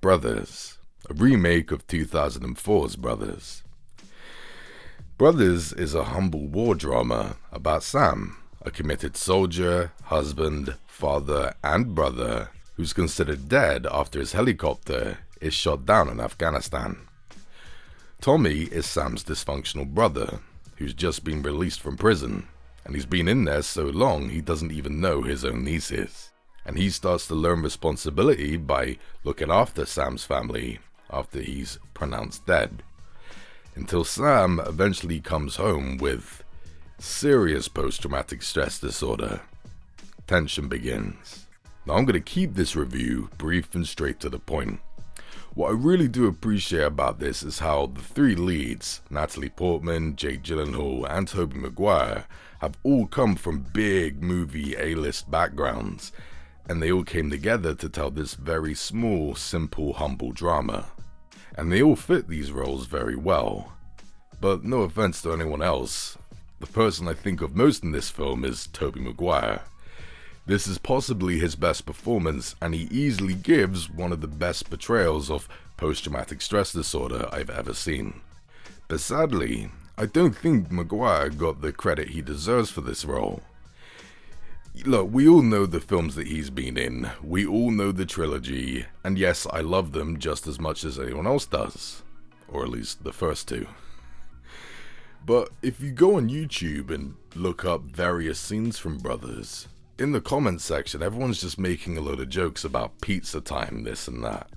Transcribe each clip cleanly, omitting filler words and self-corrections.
Brothers, a remake of 2004's Brothers. Brothers is a humble war drama about Sam, a committed soldier, husband, father, and brother who's considered dead after his helicopter is shot down in Afghanistan. Tommy is Sam's dysfunctional brother, who's just been released from prison, and he's been in there so long he doesn't even know his own nieces. And he starts to learn responsibility by looking after Sam's family after he's pronounced dead. Until Sam eventually comes home with serious post-traumatic stress disorder. Tension begins. Now I'm going to keep this review brief and straight to the point. What I really do appreciate about this is how the three leads, Natalie Portman, Jake Gyllenhaal, and Tobey Maguire, have all come from big movie A-list backgrounds, and they all came together to tell this very small, simple, humble drama. And they all fit these roles very well. But no offense to anyone else, the person I think of most in this film is Tobey Maguire. This is possibly his best performance, and he easily gives one of the best portrayals of post-traumatic stress disorder I've ever seen. But sadly, I don't think Maguire got the credit he deserves for this role. Look, we all know the films that he's been in, we all know the trilogy, and yes, I love them just as much as anyone else does. Or at least the first two. But if you go on YouTube and look up various scenes from Brothers, in the comments section everyone's just making a load of jokes about pizza time, this and that.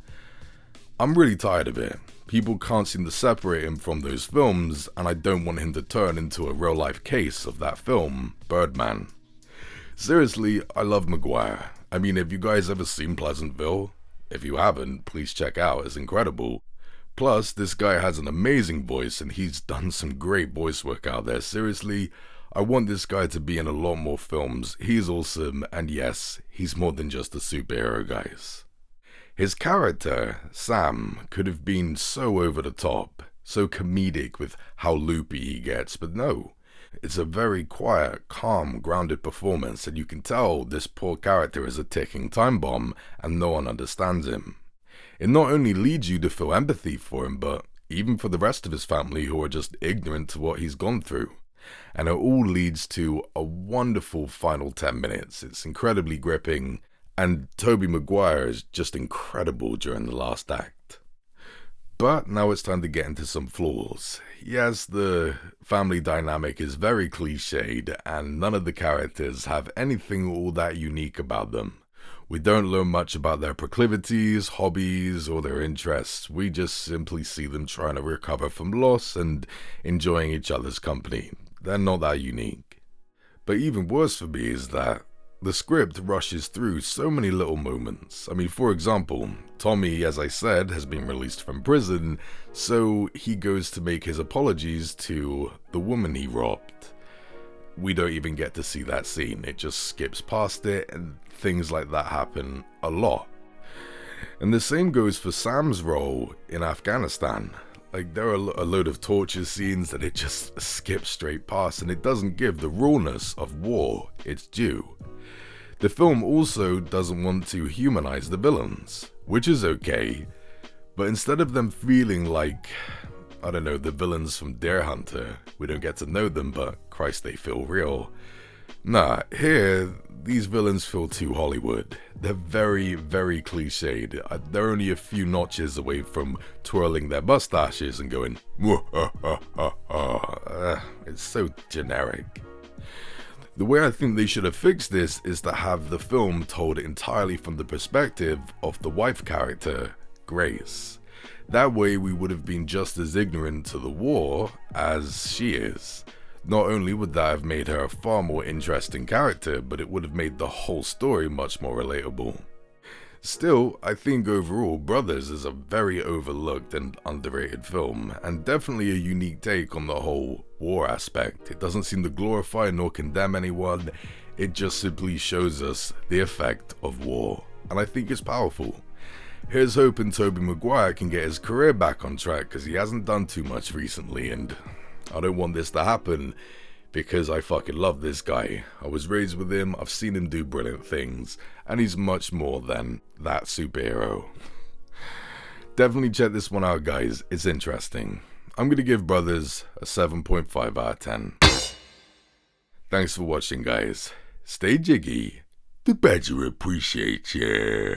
I'm really tired of it. People can't seem to separate him from those films, and I don't want him to turn into a real life case of that film, Birdman. Seriously, I love Maguire. I mean, have you guys ever seen Pleasantville? If you haven't, please check out, it's incredible. Plus, this guy has an amazing voice and he's done some great voice work out there. Seriously, I want this guy to be in a lot more films. He's awesome, and yes, he's more than just a superhero, guys. His character, Sam, could have been so over the top, so comedic with how loopy he gets, but no. It's a very quiet, calm, grounded performance, and you can tell this poor character is a ticking time bomb and no one understands him. It not only leads you to feel empathy for him, but even for the rest of his family who are just ignorant to what he's gone through. And it all leads to a wonderful final 10 minutes. It's incredibly gripping, and Tobey Maguire is just incredible during the last act. But now it's time to get into some flaws. Yes, the family dynamic is very cliched, and none of the characters have anything all that unique about them. We don't learn much about their proclivities, hobbies, or their interests. We just simply see them trying to recover from loss and enjoying each other's company. They're not that unique. But even worse for me is that the script rushes through so many little moments. I mean, for example, Tommy, as I said, has been released from prison, so he goes to make his apologies to the woman he robbed. We don't even get to see that scene, it just skips past it, and things like that happen a lot. And the same goes for Sam's role in Afghanistan. Like, there are a load of torture scenes that it just skips straight past, and it doesn't give the rawness of war its due. The film also doesn't want to humanize the villains, which is okay, but instead of them feeling like, I don't know, the villains from Deer Hunter, we don't get to know them, but Christ, they feel real. Nah, here, these villains feel too Hollywood. They're very, very cliched. They're only a few notches away from twirling their mustaches and going, it's so generic. The way I think they should have fixed this is to have the film told entirely from the perspective of the wife character, Grace. That way we would have been just as ignorant to the war as she is. Not only would that have made her a far more interesting character, but it would have made the whole story much more relatable. Still, I think overall Brothers is a very overlooked and underrated film, and definitely a unique take on the whole war aspect. It doesn't seem to glorify nor condemn anyone, it just simply shows us the effect of war, and I think it's powerful. Here's hoping Tobey Maguire can get his career back on track, because he hasn't done too much recently, and I don't want this to happen because I fucking love this guy. I was raised with him, I've seen him do brilliant things, and he's much more than that superhero. Definitely check this one out, guys, it's interesting. I'm gonna give Brothers a 7.5 out of 10. Thanks for watching, guys. Stay jiggy. The Badger appreciates ya.